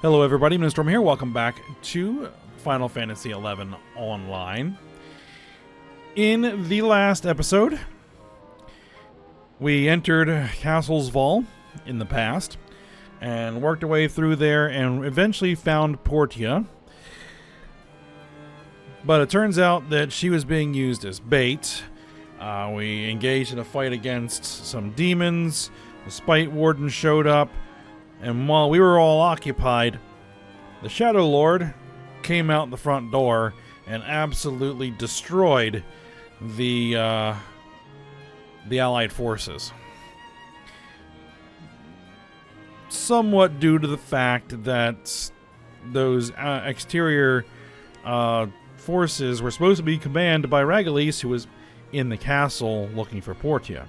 Hello everybody, Storm here. Welcome back to Final Fantasy XI Online. In the last episode, we entered Castle's Vault in the past and worked our way through there and eventually found Portia. But it turns out that she was being used as bait. We engaged in a fight against some demons. The Spite Warden showed up. And while we were all occupied, the Shadow Lord came out the front door and absolutely destroyed the Allied forces. Somewhat due to the fact that those exterior forces were supposed to be commanded by Ragalis, who was in the castle looking for Portia.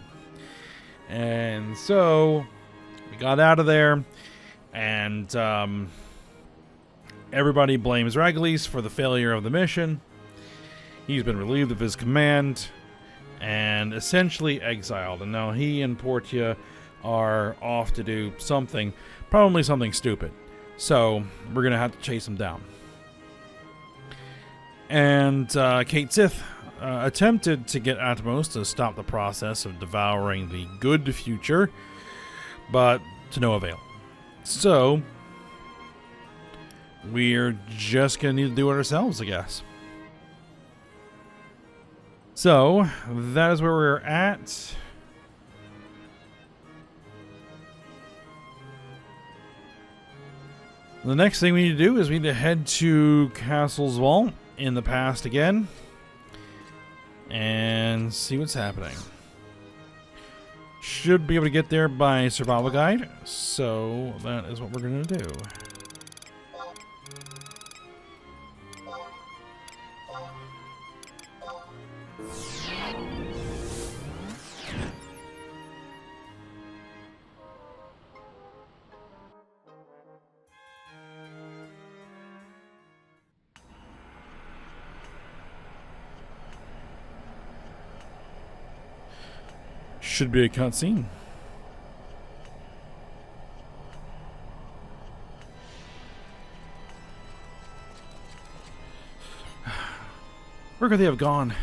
And so we got out of there, and everybody blames Ragalis for the failure of the mission. He's been relieved of his command and essentially exiled. And now he and Portia are off to do something, probably something stupid. So we're going to have to chase him down. And Kate Sith attempted to get Atmos to stop the process of devouring the good future, but to no avail. So we're just going to need to do it ourselves, I guess. So that is where we're at. The next thing we need to do is we need to head to Castle's Vault in the past again and see what's happening. Should be able to get there by survival guide, so that is what we're going to do. Should be a cutscene. Where could they have gone?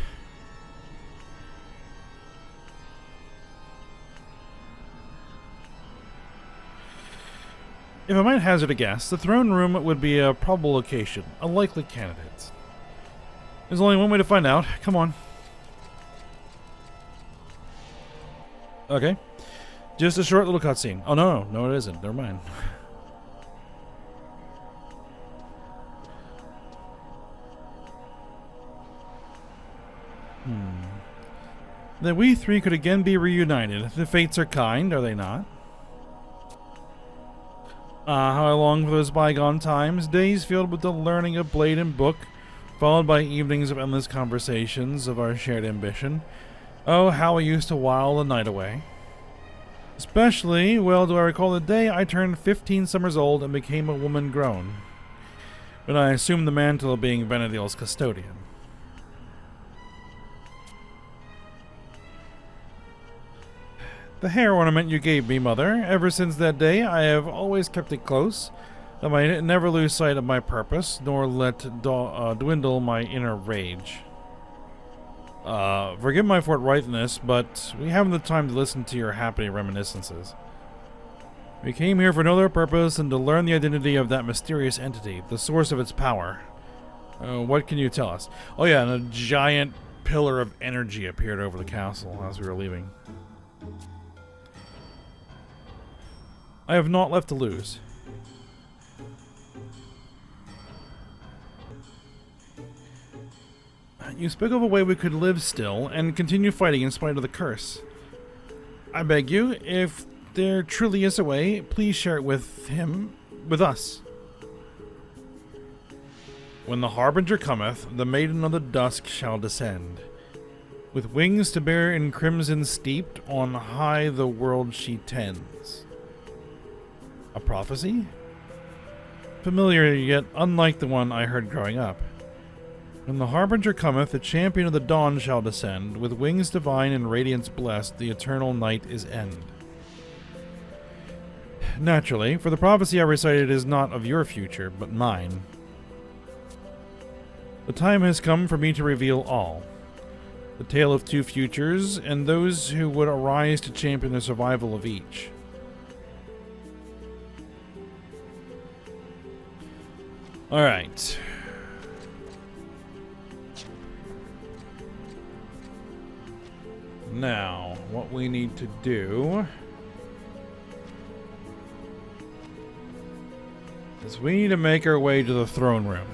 If I might hazard a guess, the throne room would be a probable location, a likely candidate. There's only one way to find out. Come on. Okay. Just a short little cutscene. Oh, no, it isn't. Never mind. That we three could again be reunited. The fates are kind, are they not? How I long for those bygone times, days filled with the learning of blade and book, followed by evenings of endless conversations of our shared ambition. Oh, how I used to while the night away. Especially, well, do I recall the day I turned 15 summers old and became a woman grown, when I assumed the mantle of being Vana'diel's custodian. The hair ornament you gave me, Mother, ever since that day I have always kept it close, that I might never lose sight of my purpose, nor let dwindle my inner rage. Forgive my forthrightness, but we haven't the time to listen to your happy reminiscences. We came here for no other purpose than to learn the identity of that mysterious entity, the source of its power. What can you tell us? Oh yeah, and a giant pillar of energy appeared over the castle as we were leaving. I have naught left to lose. You spoke of a way we could live still and continue fighting in spite of the curse. I beg you, if there truly is a way, please share it with us. When the Harbinger cometh, the Maiden of the Dusk shall descend. With wings to bear in crimson steeped, on high the world she tends. A prophecy? Familiar, yet unlike the one I heard growing up. When the Harbinger cometh, the champion of the dawn shall descend. With wings divine and radiance blessed, the eternal night is end. naturally, for the prophecy I recited is not of your future, but mine. The time has come for me to reveal all. The tale of two futures, and those who would arise to champion the survival of each. Alright. Now, what we need to do is we need to make our way to the throne room.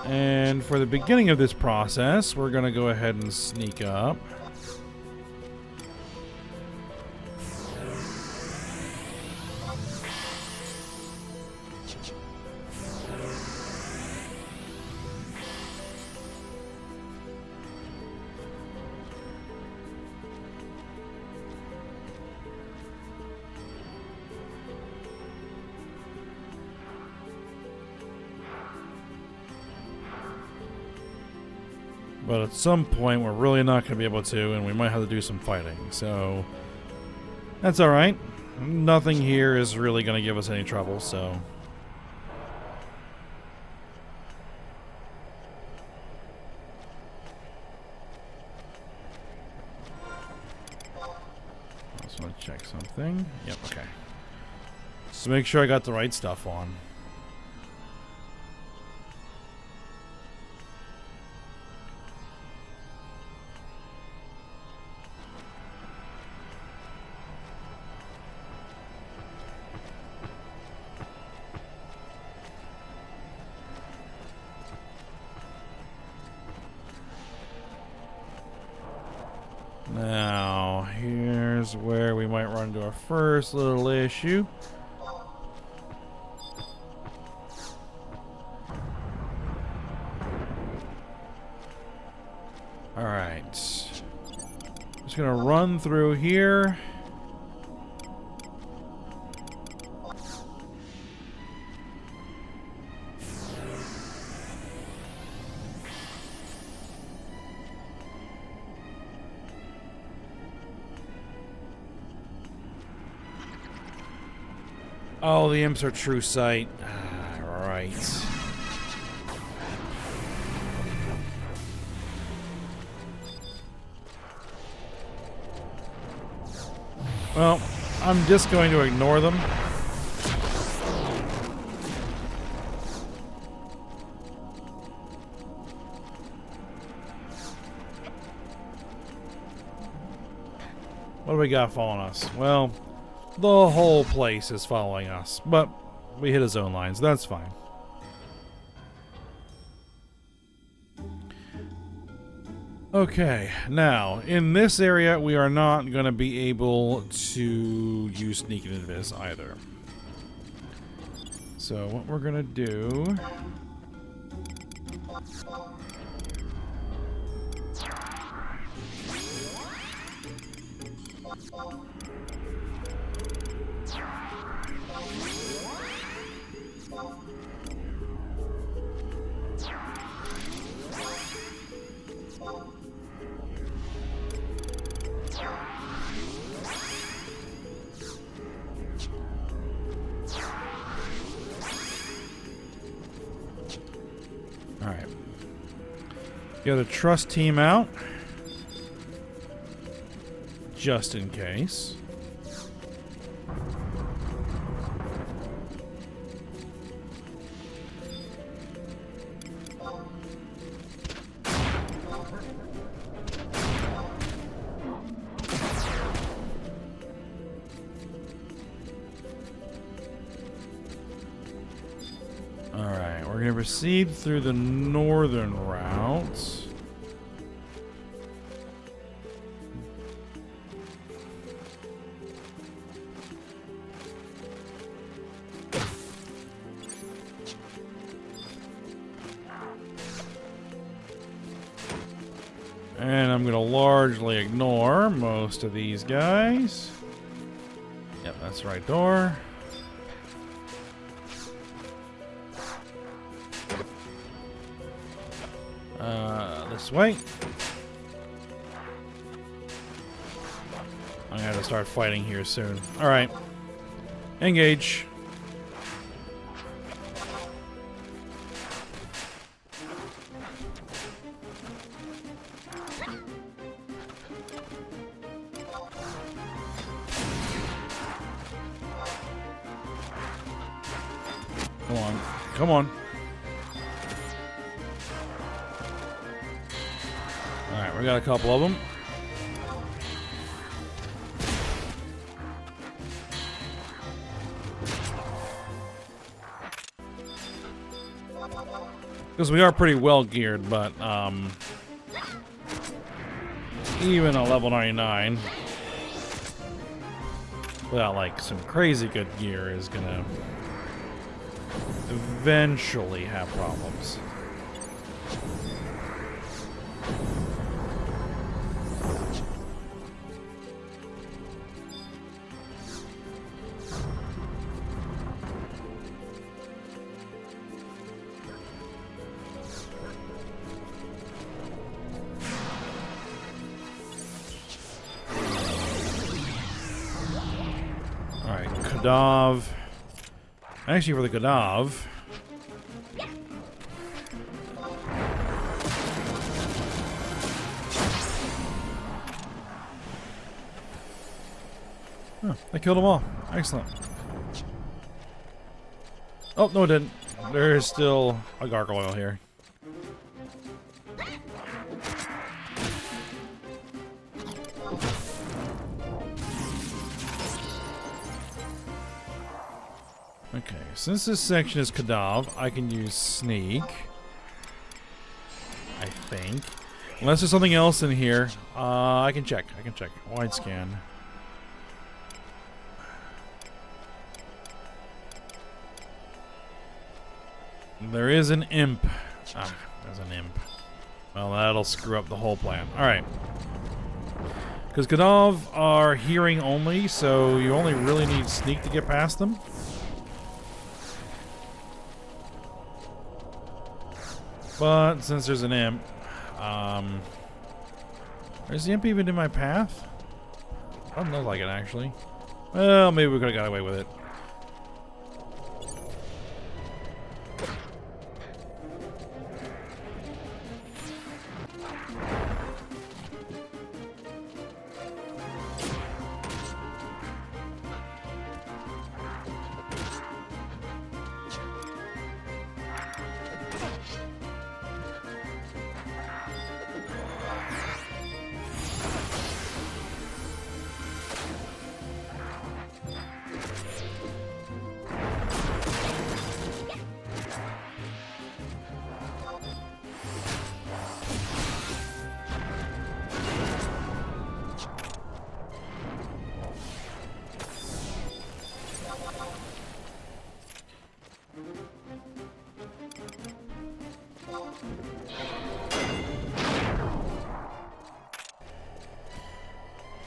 And for the beginning of this process, we're going to go ahead and sneak up. But at some point, we're really not going to be able to, and we might have to do some fighting. So, that's alright. Nothing here is really going to give us any trouble, so... I just want to check something. Yep, okay. Just make sure I got the right stuff on. Now, here's where we might run into our first little issue. Alright. Just gonna run through here. Oh, the imps are true sight. Ah, right. Well, I'm just going to ignore them. What do we got following us? Well, the whole place is following us, but we hit his own lines. That's fine. Okay, now, in this area, we are not going to be able to use Sneak and Invis either. So, what we're going to do... Alright. Get a trust team out. Just in case. Alright, we're going to proceed through the northern route. And I'm going to largely ignore most of these guys. Yep, that's the right door. This way. I'm gonna have to start fighting here soon. Alright. Engage. Come on. Come on. Alright, we got a couple of them. Because we are pretty well geared, but even a level 99 without like some crazy good gear is gonna eventually have problems. Alright, Kadav. Actually, for the Kadav, I killed them all. Excellent. Oh, no, it didn't. There is still a gargoyle here. Okay, since this section is Kadav, I can use Sneak. I think. Unless there's something else in here. I can check. I can check. Wide scan. There is an imp. Ah, there's an imp. Well, that'll screw up the whole plan. Alright. Because Kadav are hearing only, so you only really need Sneak to get past them. But since there's an imp, is the imp even in my path? Doesn't look like it, actually. Well, maybe we could have got away with it.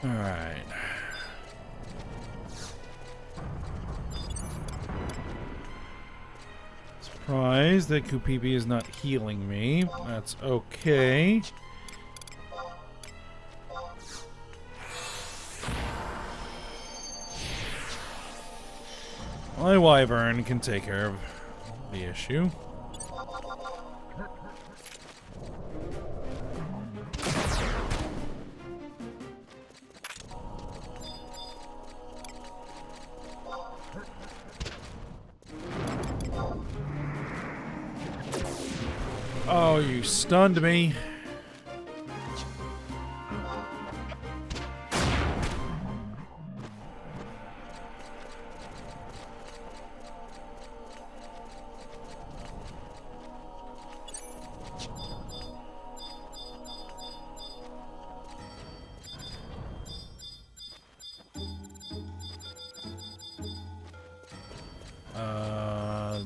Alright. Surprised that Kupipi is not healing me. That's okay. My wyvern can take care of the issue. Oh, you stunned me.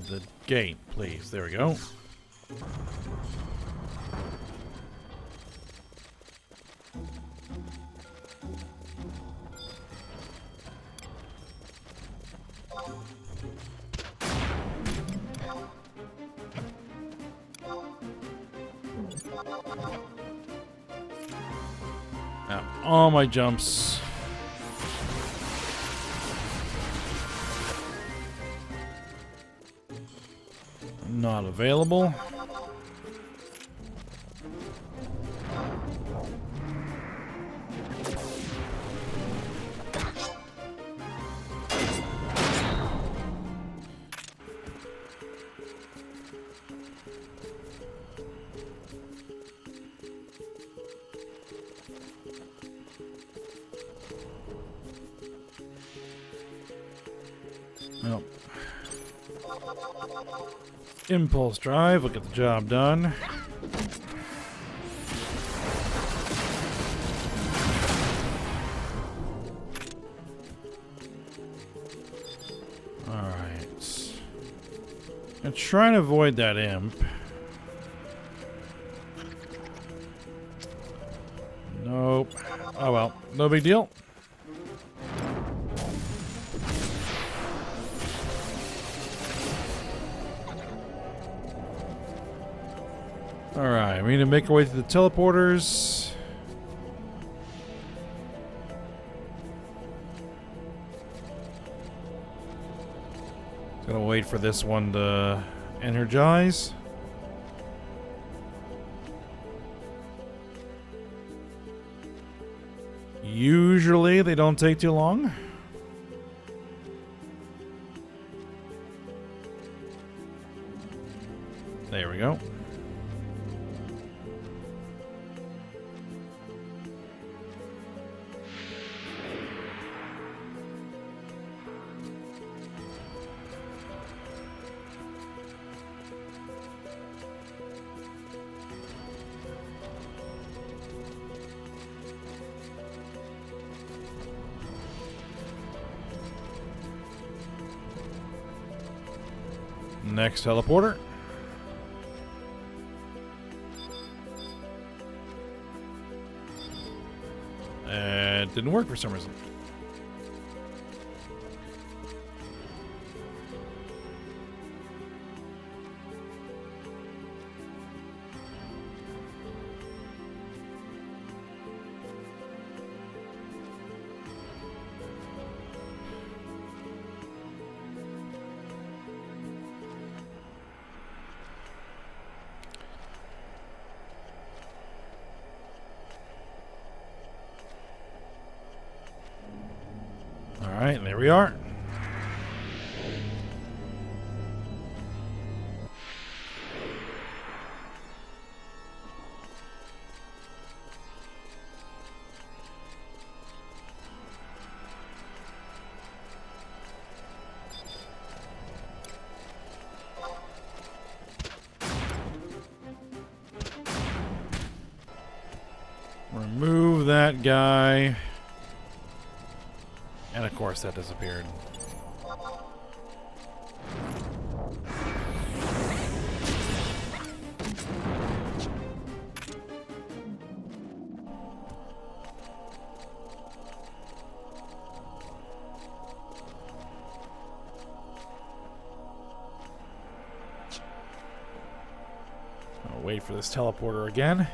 The gate, please. There we go. Now, all my jumps Not available. Nope. Impulse drive will get the job done. Alright. I'm trying to avoid that imp. Nope. Oh well, no big deal. Alright, we need to make our way to the teleporters. Gotta wait for this one to energize. Usually they don't take too long. There we go. Next teleporter. It didn't work for some reason. Alright, there we are. Remove that guy. And of course that disappeared. I'll wait for this teleporter again.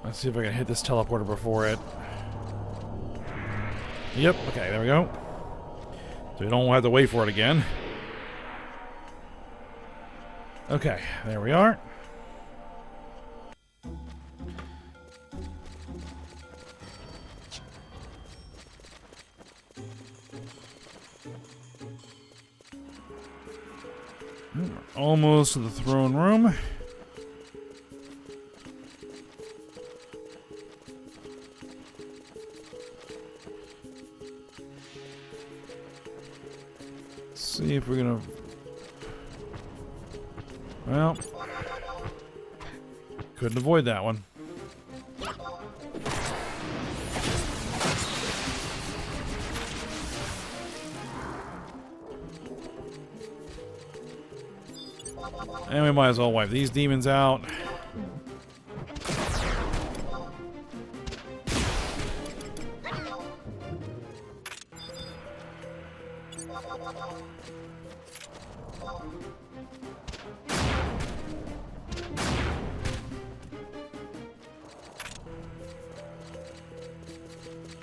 Let's see if I can hit this teleporter before it. Yep, okay, there we go. So we don't have to wait for it again. Okay, there we are. We're almost to the throne room. See if we're gonna. Well, couldn't avoid that one. And we might as well wipe these demons out.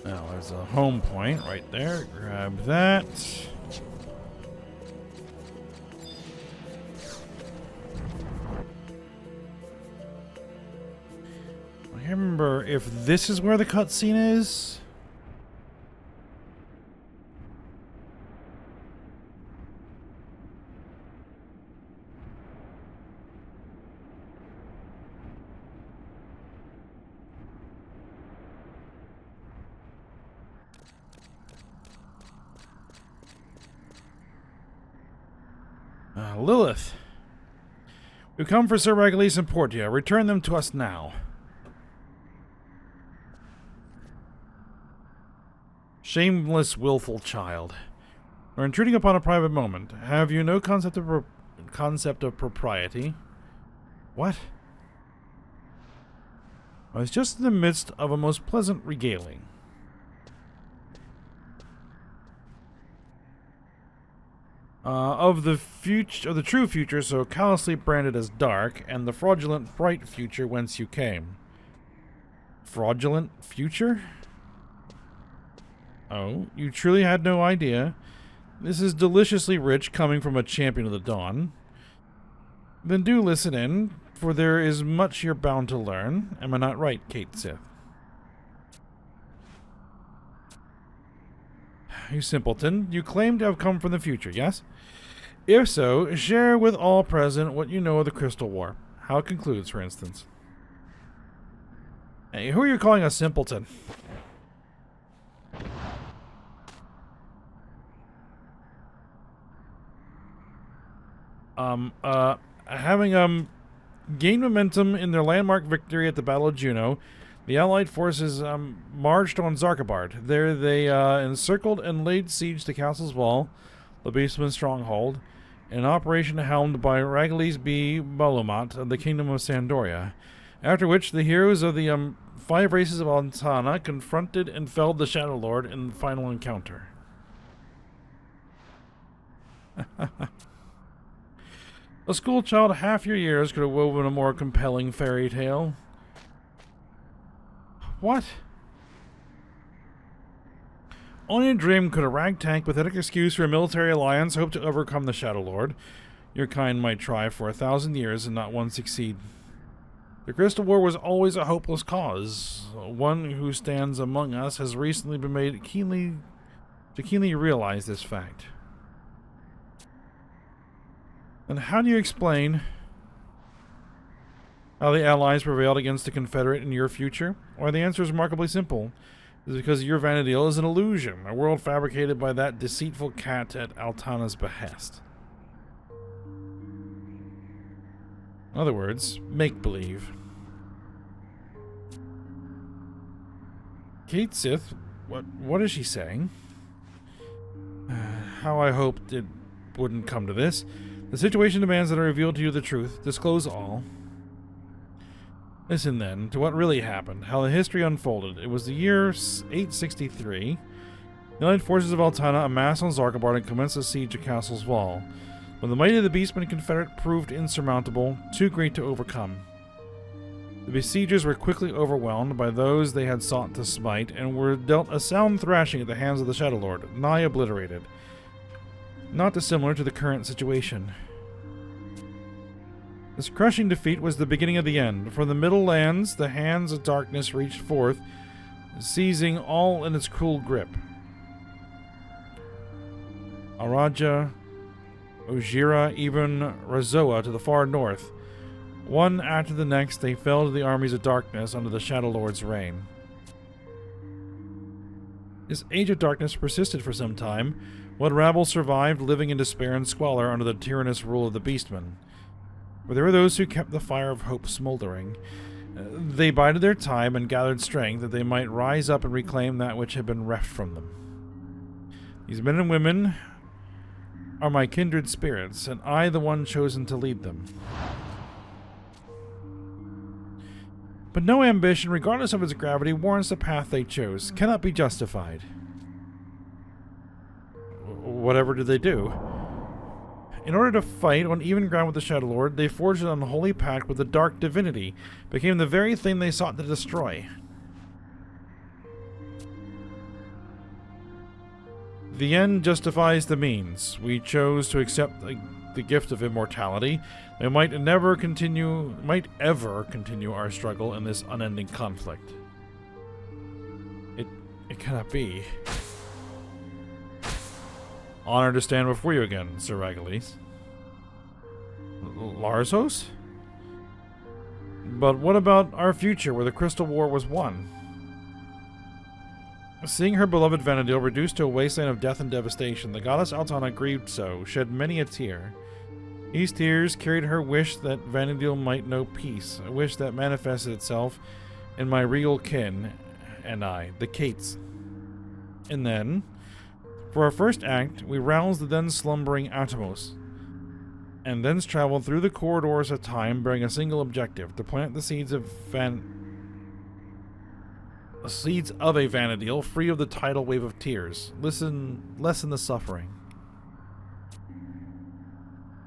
Now there's a home point right there. Grab that. I can't remember if this is where the cutscene is. Lilith. We've come for Sir Ragales and Portia. Return them to us now. Shameless, willful child. We're intruding upon a private moment. Have you no concept of propriety? What? I was just in the midst of a most pleasant regaling. Of the true future, so callously branded as dark, and the fraudulent bright future whence you came. Fraudulent future? Oh, you truly had no idea? This is deliciously rich coming from a champion of the dawn. Then do listen in, for there is much you're bound to learn. Am I not right, Kate Sith? You simpleton, you claim to have come from the future, yes? If so, share with all present what you know of the Crystal War. How it concludes, for instance. Hey, who are you calling a simpleton? Having gained momentum in their landmark victory at the Battle of Juno, the Allied forces marched on Zarkabard. There they encircled and laid siege to Castle's Wall, the Beastman's stronghold, an operation helmed by Ragales B. Balumat of the Kingdom of Sandoria, after which the heroes of the 5 races of Altana confronted and felled the Shadow Lord in the final encounter. A schoolchild half your years could have woven a more compelling fairy tale. What? Only a dream could a ragtag pathetic excuse for a military alliance hope to overcome the Shadow Lord. Your kind might try for 1,000 years and not one succeed. The Crystal War was always a hopeless cause. One who stands among us has recently been made to keenly realize this fact. And how do you explain how the Allies prevailed against the Confederate in your future? Why, the answer is remarkably simple. It's because your Vana'diel is an illusion, a world fabricated by that deceitful cat at Altana's behest. In other words, make-believe. Kate Sith, what is she saying? How I hoped it wouldn't come to this. The situation demands that I reveal to you the truth, disclose all. Listen then to what really happened, how the history unfolded. It was the year 863. The Allied forces of Altana amassed on Zarkabard and commenced a siege of Castle's Wall. When the might of the Beastman Confederate proved insurmountable, too great to overcome. The besiegers were quickly overwhelmed by those they had sought to smite, and were dealt a sound thrashing at the hands of the Shadow Lord, nigh obliterated. Not dissimilar to the current situation. This crushing defeat was the beginning of the end. From the Middle Lands, the hands of darkness reached forth, seizing all in its cruel grip. Araja, Ojira, even Razoa to the far north. One after the next, they fell to the armies of darkness under the Shadow Lord's reign. This age of darkness persisted for some time. What rabble survived, living in despair and squalor under the tyrannous rule of the Beastmen. But there were those who kept the fire of hope smoldering. They bided their time and gathered strength that they might rise up and reclaim that which had been reft from them. These men and women are my kindred spirits, and I the one chosen to lead them. But no ambition, regardless of its gravity, warrants the path they chose, cannot be justified. Whatever did they do? In order to fight on even ground with the Shadow Lord, they forged an unholy pact with the dark divinity, became the very thing they sought to destroy. The end justifies the means. We chose to accept the gift of immortality. We might ever continue our struggle in this unending conflict. It cannot be. Honored to stand before you again, Sir Ragalis. Larsos? But what about our future, where the Crystal War was won? Seeing her beloved Vana'diel reduced to a wasteland of death and devastation, the goddess Altana grieved so, shed many a tear. These tears carried her wish that Vana'diel might know peace, a wish that manifested itself in my regal kin and I, the Cates. And then, for our first act, we roused the then slumbering Atomos, and thence traveled through the corridors of time, bearing a single objective: to plant the seeds of a Vana'diel, free of the tidal wave of tears. Lessen the suffering.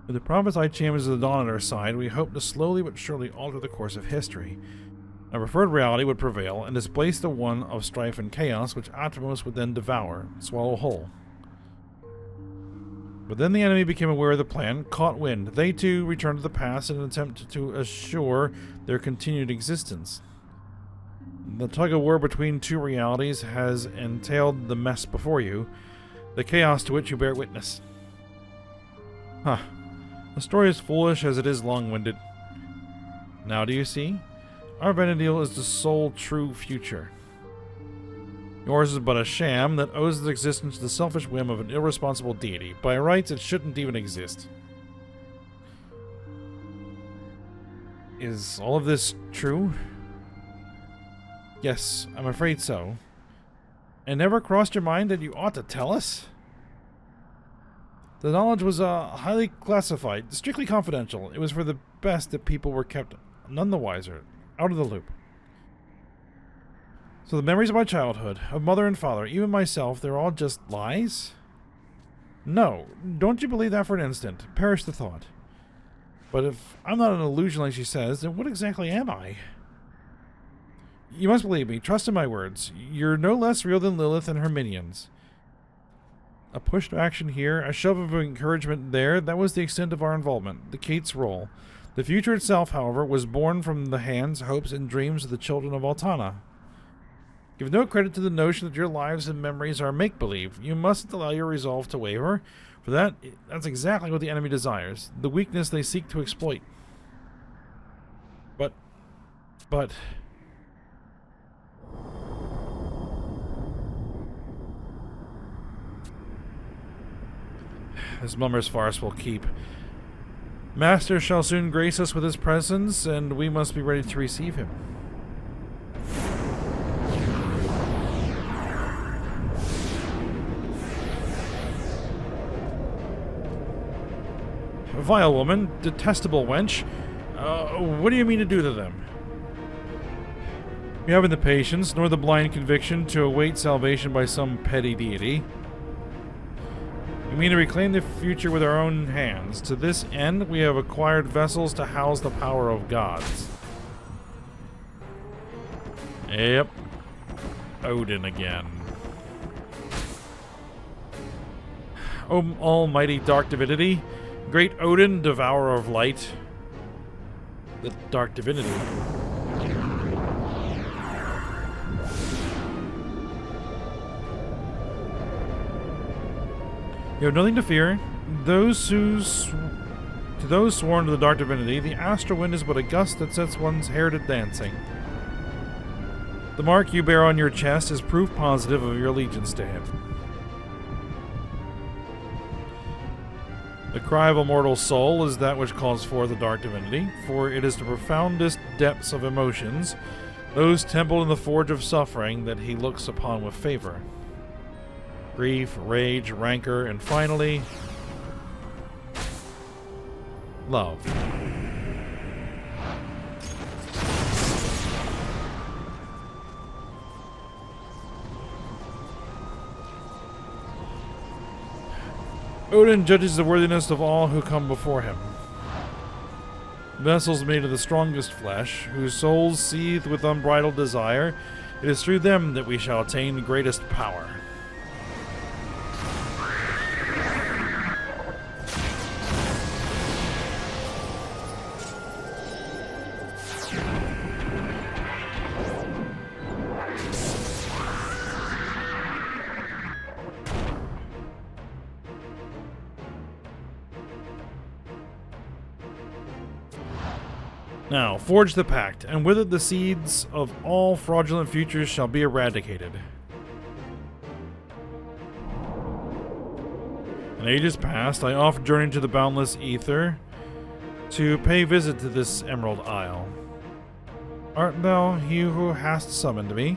With the prophesied champions of the dawn at our side, we hope to slowly but surely alter the course of history. A preferred reality would prevail and displace the one of strife and chaos, which Atomos would then devour, swallow whole. But then the enemy became aware of the plan, caught wind. They too returned to the past in an attempt to assure their continued existence. The tug-of-war between two realities has entailed the mess before you, the chaos to which you bear witness. Huh. The story is foolish as it is long-winded. Now do you see? Our Vana'diel is the sole true future. Yours is but a sham that owes its existence to the selfish whim of an irresponsible deity. By rights, it shouldn't even exist. Is all of this true? Yes, I'm afraid so. And never crossed your mind that you ought to tell us? The knowledge was highly classified, strictly confidential. It was for the best that people were kept none the wiser, out of the loop. So the memories of my childhood, of mother and father, even myself, they're all just lies? No, don't you believe that for an instant. Perish the thought. But if I'm not an illusion like she says, then what exactly am I? You must believe me. Trust in my words. You're no less real than Lilith and her minions. A push to action here, a shove of encouragement there, that was the extent of our involvement, the Kate's role. The future itself, however, was born from the hands, hopes, and dreams of the children of Altana. Give no credit to the notion that your lives and memories are make-believe. You mustn't allow your resolve to waver, for that's exactly what the enemy desires, the weakness they seek to exploit. But... This mummer's farce will keep. Master shall soon grace us with his presence, and we must be ready to receive him. Vile woman, detestable wench. What do you mean to do to them? You haven't the patience, nor the blind conviction to await salvation by some petty deity. We mean to reclaim the future with our own hands. To this end, we have acquired vessels to house the power of gods. Yep. Odin again. O almighty dark divinity, great Odin, devourer of light. The dark divinity. You have nothing to fear. To those sworn to the dark divinity, the astral wind is but a gust that sets one's hair to dancing. The mark you bear on your chest is proof positive of your allegiance to him. The cry of a mortal soul is that which calls forth the dark divinity, for it is the profoundest depths of emotions, those templed in the forge of suffering, that he looks upon with favor. Grief, rage, rancor, and finally, love. Odin judges the worthiness of all who come before him. Vessels made of the strongest flesh, whose souls seethe with unbridled desire, it is through them that we shall attain the greatest power. Now, forge the pact, and with it the seeds of all fraudulent futures shall be eradicated. In ages past, I oft journeyed to the boundless ether to pay visit to this emerald isle. Art thou he who hast summoned me?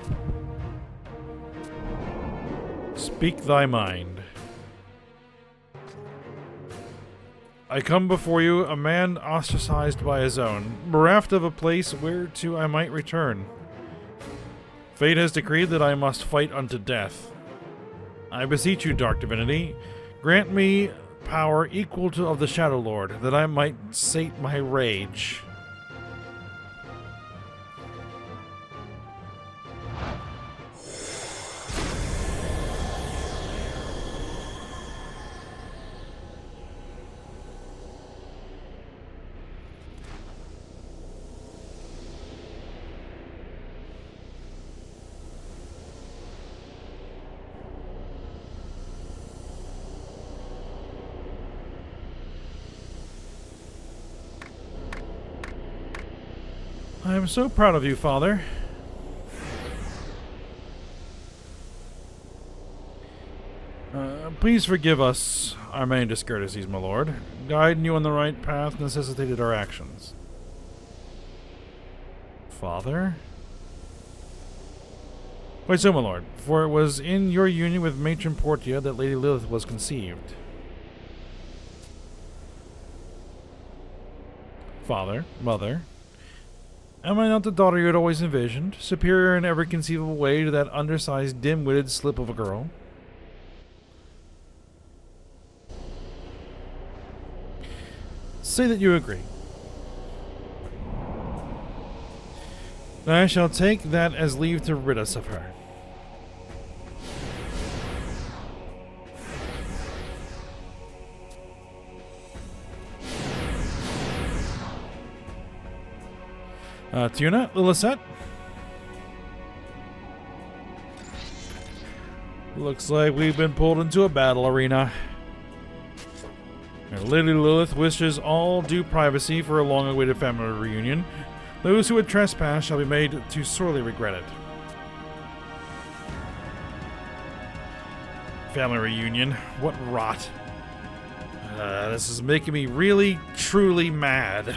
Speak thy mind. I come before you, a man ostracized by his own, bereft of a place whereto I might return. Fate has decreed that I must fight unto death. I beseech you, Dark Divinity, grant me power equal to of the Shadow Lord, that I might sate my rage. I am so proud of you, Father. Please forgive us our many discourtesies, my lord. Guiding you on the right path necessitated our actions. Father? Quite so, my lord, for it was in your union with Matron Portia that Lady Lilith was conceived. Father, mother, am I not the daughter you had always envisioned, superior in every conceivable way to that undersized, dim-witted slip of a girl? Say that you agree. I shall take that as leave to rid us of her. Tuna, Lillicet. Looks like we've been pulled into a battle arena. Lady Lilith wishes all due privacy for a long-awaited family reunion. Those who would trespass shall be made to sorely regret it. Family reunion? What rot. This is making me really, truly mad.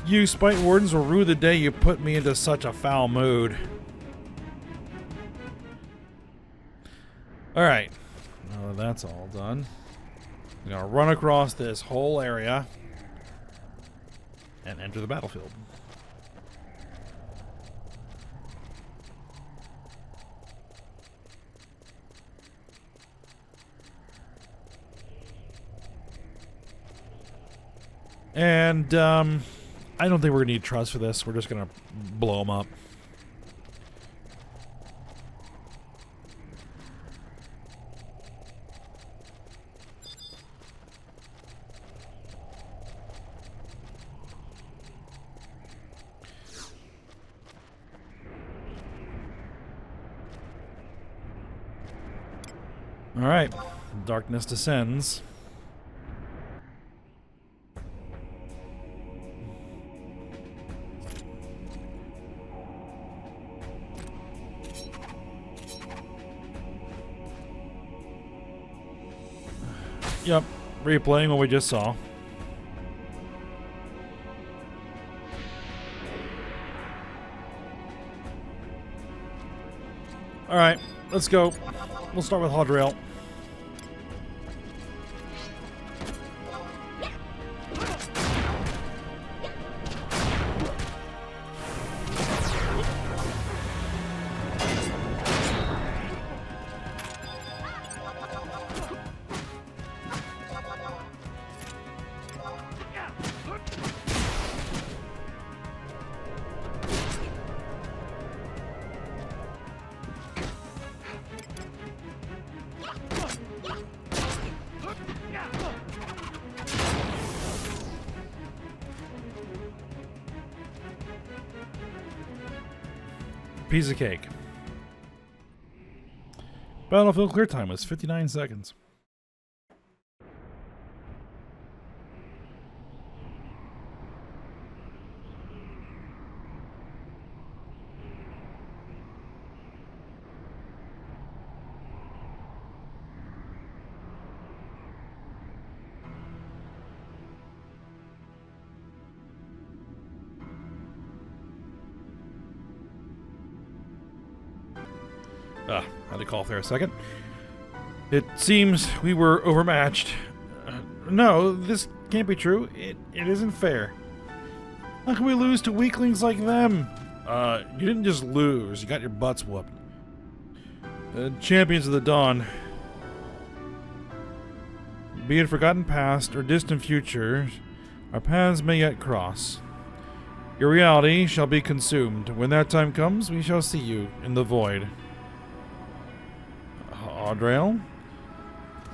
You spite wardens will rue the day you put me into such a foul mood. Alright. Now that that's all done, I'm gonna run across this whole area and enter the battlefield. And, I don't think we're gonna need trust for this. We're just gonna blow them up. Alright, darkness descends. Yep, replaying what we just saw. Alright, let's go. We'll start with Vana'diel. Piece of cake. Battlefield clear time was 59 seconds. Had to call there a second. It seems we were overmatched. No, this can't be true. It isn't fair. How can we lose to weaklings like them? You didn't just lose. You got your butts whooped. Champions of the Dawn. Be it forgotten past or distant future, our paths may yet cross. Your reality shall be consumed. When that time comes, we shall see you in the void. Vana'diel?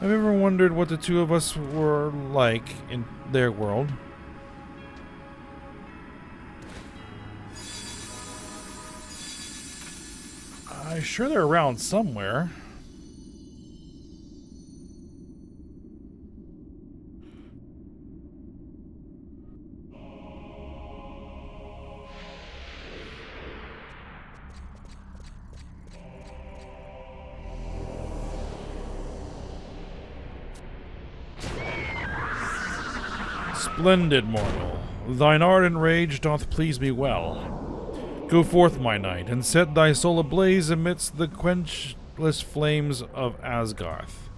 Have you ever wondered what the two of us were like in their world? I'm sure they're around somewhere. Splendid mortal, thine ardent rage doth please me well. Go forth, my knight, and set thy soul ablaze amidst the quenchless flames of Asgarth.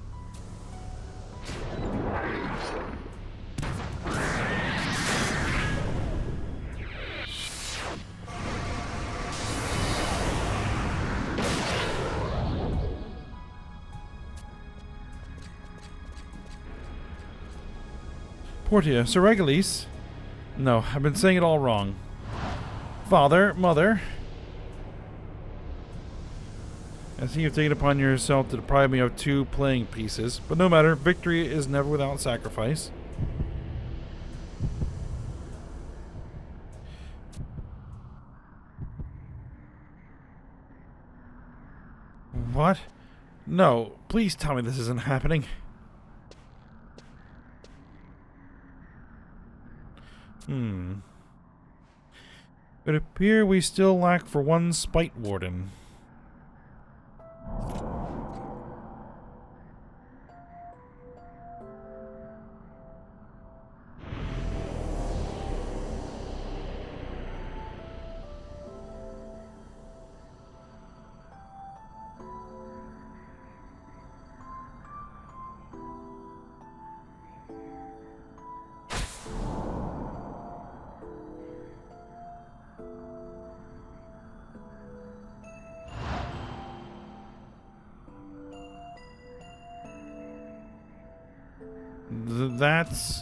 Portia, Sir Regulus? No, I've been saying it all wrong. Father, mother. I see you've taken upon yourself to deprive me of 2 playing pieces, but no matter, victory is never without sacrifice. What? No, please tell me this isn't happening. It appears we still lack for one Spite Warden. That's...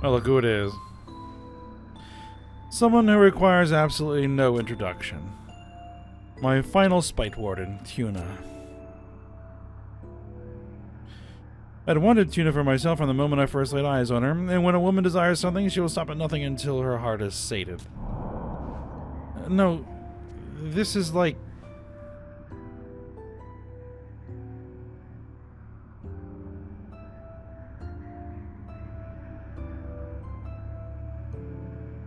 Oh, look who it is. Someone who requires absolutely no introduction. My final Spite Warden, Tuna. I'd wanted Tuna for myself from the moment I first laid eyes on her, and when a woman desires something, she will stop at nothing until her heart is sated. No, this is like...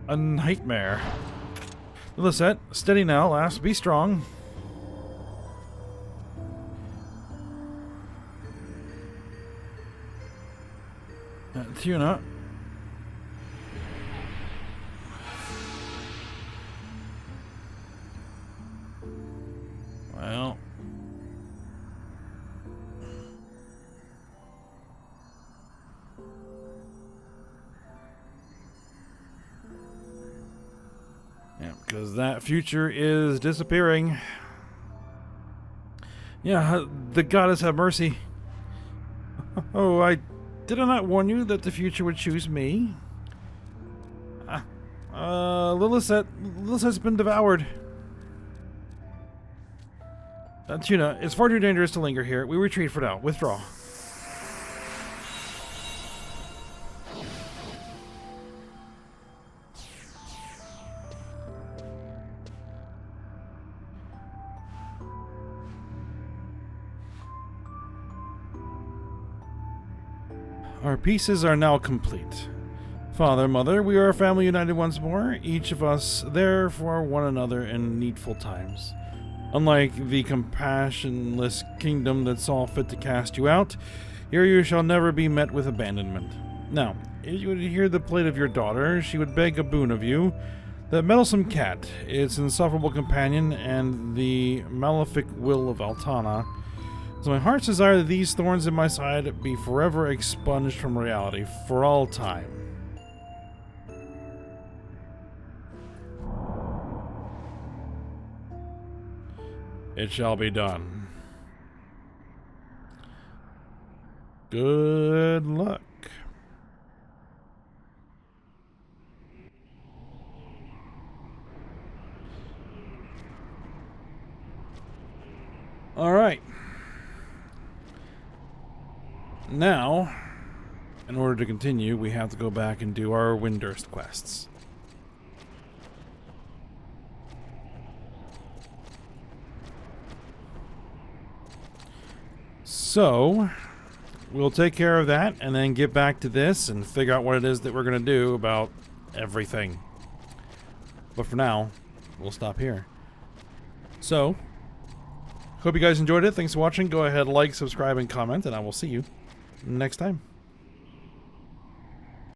a nightmare. Lisette, steady now, lass. Be strong. Tuna. Well. Yeah, because that future is disappearing. Yeah, the goddess have mercy. Oh, did I not warn you that the future would choose me? Lilith's been devoured. Tuna, it's far too dangerous to linger here. We retreat for now. Withdraw. Our pieces are now complete. Father, Mother, we are a family united once more, each of us there for one another in needful times. Unlike the compassionless kingdom that saw fit to cast you out, here you shall never be met with abandonment. Now, if you would hear the plight of your daughter, she would beg a boon of you. That meddlesome cat, its insufferable companion, and the malefic will of Altana. So my heart's desire that these thorns in my side be forever expunged from reality, for all time. It shall be done. Good luck. All right. Now, in order to continue, we have to go back and do our Windurst quests. So, we'll take care of that and then get back to this and figure out what it is that we're going to do about everything. But for now, we'll stop here. So, hope you guys enjoyed it. Thanks for watching. Go ahead, like, subscribe, and comment, and I will see you next time.